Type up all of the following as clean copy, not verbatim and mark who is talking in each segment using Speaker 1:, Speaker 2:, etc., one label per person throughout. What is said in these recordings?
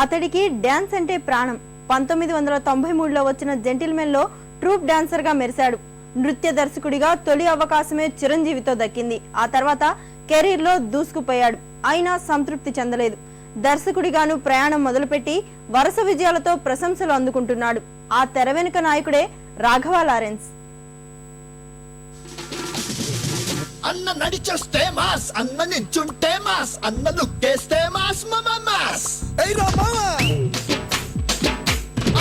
Speaker 1: అతడికి డాన్స్ అంటే ప్రాణం. 1993లో వచ్చిన జెంటిల్మెన్ లో ట్రూప్ డాన్సర్ గా మెరిశాడు. నృత్య దర్శకుడిగా తొలి అవకాశమే చిరంజీవితో దక్కింది. ఆ తర్వాత కెరీర్ లో దూసుకుపోయాడు. అయినా సంతృప్తి చెందలేదు. దర్శకుడిగాను ప్రయాణం మొదలుపెట్టి వరుస విజయాలతో ప్రశంసలు అందుకుంటున్నాడు. ఆ తెర వెనుక నాయకుడే రాఘవ లారెన్స్.
Speaker 2: అన్న నడిచొస్తే మాస్, అన్న నించుంటే మాస్, అన్న లుక్కేస్తే మాస్ మాస్.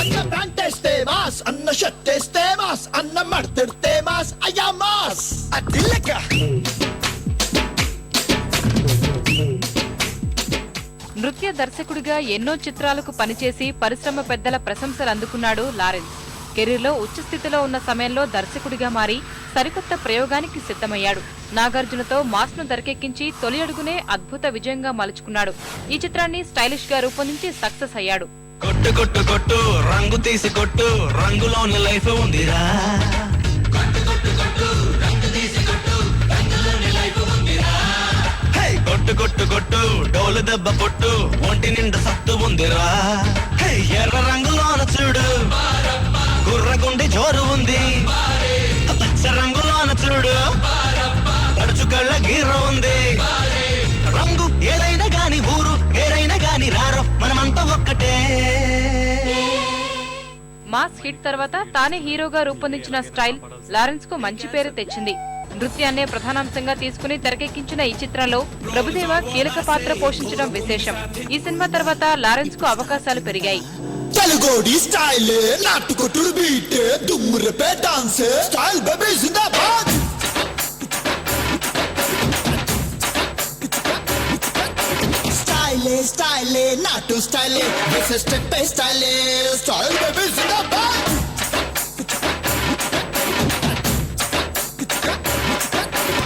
Speaker 2: అన్న ప్యాంట్ వేస్తే మాస్, అన్న షర్ట్ వేస్తే మాస్, అన్న మడతెడితే మాస్, అయ్యా మాస్ అది లెక్క.
Speaker 3: నృత్య దర్శకుడిగా ఎన్నో చిత్రాలకు పనిచేసి పరిశ్రమ పెద్దల ప్రశంసలు అందుకున్నాడు లారెన్స్. కెరీర్లో ఉచ్చస్థితిలో ఉన్న సమయంలో దర్శకుడిగా మారి సరికొత్త ప్రయోగానికి సిద్ధమయ్యాడు. నాగార్జునతో మాస్ను తెరకెక్కించి తొలి అడుగునే అద్భుత విజయంగా మలుచుకున్నాడు. ఈ చిత్రాన్ని స్టైలిష్ గా రూపొందించి సక్సెస్ అయ్యాడు.
Speaker 4: కొట్టు కొట్టు కొట్టు రంగు తీసి కొట్టు, రంగులోని లైఫ్ ఉందిరా. కొట్టు కొట్టు కొట్టు డోలు దెబ్బ కొట్టు, ఒంటి నిండా సత్తు ఉందిరా. ఎర్ర రంగులోన చూడు గుర్రగుండి జోరు ఉంది, పచ్చ రంగులోన చూడు తడుచుకళ్ళ గీర ఉంది. రంగు ఏదైనా గాని ఊరు ఏదైనా గాని రారో మనమంతా ఒక్కటే.
Speaker 3: మాస్ హిట్ తర్వాత తానే హీరోగా రూపొందించిన స్టైల్ లారెన్స్ కు మంచి పేరు తెచ్చింది. నృత్యాన్నే ప్రధానాంశంగా తీసుకుని తెరకెక్కించిన ఈ చిత్రంలో ప్రభుదేవ కీలక పాత్ర పోషించడం విశేషం. ఈ సినిమా తర్వాత లారెన్స్ కు అవకాశాలు పెరిగాయి.
Speaker 2: తెలుగోడి స్టైల్ నాటుకొట్టుడు బీట్ దుమ్మురపే డాన్స్ స్టైల్ బేబీ జిందాబాద్. స్టైలే స్టైలే నాటు స్టైలే స్టెప్ స్టైలే స్టైల్ బేబీ జిందాబాద్.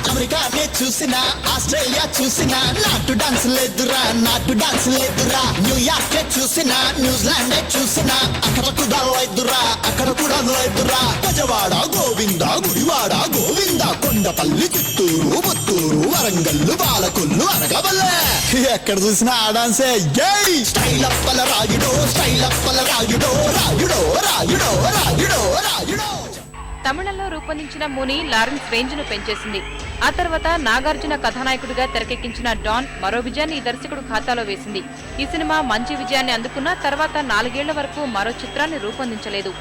Speaker 2: అమెరికానే చూసినా ఆస్ట్రేలియా చూసినా నాటు డాన్స్ లేదురా, నాటు డాన్స్ లేదురా. న్యూయార్క్ చూసినా న్యూజిలాండ్ చూసినా అక్కడ కూడా లేదురా, అక్కడ కూడా లేదురా. గజవాడ గోవింద గుడివాడ గోవింద కొండపల్లి చిత్తూరు పుత్తూరు వరంగల్లు పాలకొల్లు అనగబల్లే ఎక్కడ చూసినా ఆ డాన్సే. స్టైల్ అప్పల రాయుడో, స్టైల్ అప్పల రాయుడో, రాయుడో రాయుడో రాయుడో రాయుడో.
Speaker 3: తమిళంలో రూపొందించిన ముని లారెన్స్ రేంజ్ ను పెంచేసింది. ఆ తర్వాత నాగార్జున కథానాయకుడిగా తెరకెక్కించిన డాన్ మరో విజయాన్ని ఈ దర్శకుడు ఖాతాలో వేసింది. ఈ సినిమా మంచి విజయాన్ని అందుకున్న తర్వాత 4 ఏళ్ల వరకు మరో చిత్రాన్ని రూపొందించలేదు.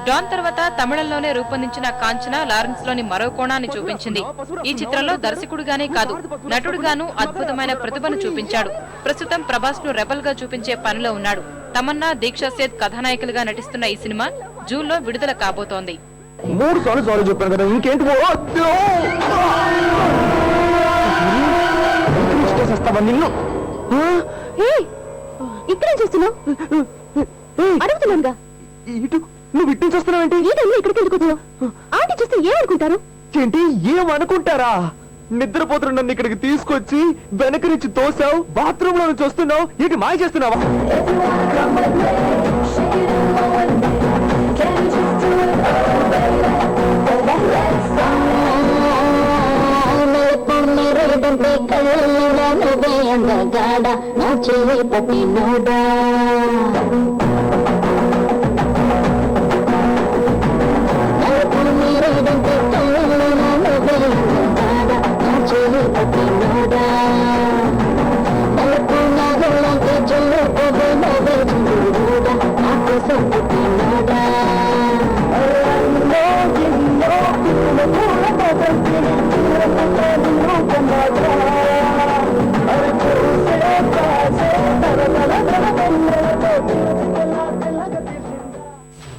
Speaker 3: డాన్ తర్వాత తమిళంలోనే రూపొందించిన కాంచన లారెన్స్ లోని మరో కోణాన్ని చూపించింది. ఈ చిత్రంలో దర్శకుడిగానే కాదు నటుడుగాను అద్భుతమైన ప్రతిభను చూపించాడు. ప్రస్తుతం ప్రభాస్ ను రెబల్ గా చూపించే పనిలో ఉన్నాడు. తమన్నా, దీక్షా సేథ్ కథానాయకులుగా నటిస్తున్న ఈ సినిమా జూన్ లో విడుదల కాబోతోంది.
Speaker 5: 3 సార్లు చెప్పాను కదా, ఇంకేంటి నిన్ను
Speaker 6: ఇక్కడ చూస్తున్నావు అడుగుతున్నానుగా.
Speaker 5: ఇటు నువ్వు ఇటు నుంచి వస్తున్నావేంటి?
Speaker 6: ఈ టైంలో ఇక్కడికి వెళ్ళిపోతున్నావు? ఆంటీ చూస్తే ఏమనుకుంటారు?
Speaker 5: ఏంటి ఏమనుకుంటారా? నిద్రపోతున్న నన్ను ఇక్కడికి తీసుకొచ్చి వెనక నుంచి తోసావు, బాత్రూమ్ లో నుంచి వస్తున్నావు, ఏంటి మాయ చేస్తున్నావా?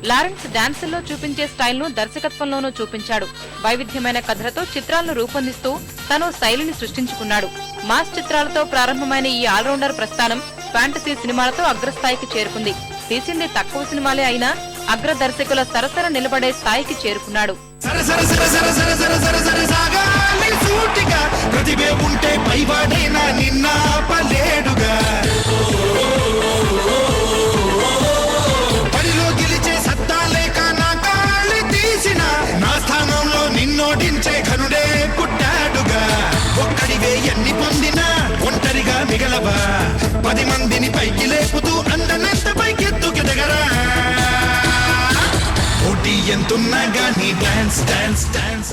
Speaker 3: లారెన్స్ డాన్సుల్లో చూపించే స్టైల్ను దర్శకత్వంలోనూ చూపించాడు. వైవిధ్యమైన కథలతో చిత్రాలను రూపొందిస్తూ తను శైలిని సృష్టించుకున్నాడు. మాస్ చిత్రాలతో ప్రారంభమైన ఈ ఆల్రౌండర్ ప్రస్థానం ఫ్యాంటసీ సినిమాలతో అగ్రస్థాయికి చేరుకుంది. తీసింది తక్కువ సినిమాలే అయినా అగ్ర దర్శకుల సరసర నిలబడే స్థాయికి చేరుకున్నాడు.
Speaker 4: ప్రతిభే ఉంటే పైవాడైనా నిన్న పలేడుగా పరిలో గెలిచే సత్తా లేక నా కాళ్ళి తీసిన నా స్థానంలో నిన్నోడించే ఘనుడే పుట్టాడుగా. ఒక్కడివే ఎన్ని పొందినా ఒంటరిగా మిగలవా, 10 మందిని పైకి లేపుతూ అందనంత పైకెత్తుకెదగరా. పోటీ ఎంతున్నా గానీ డాన్స్ డాన్స్ డాన్స్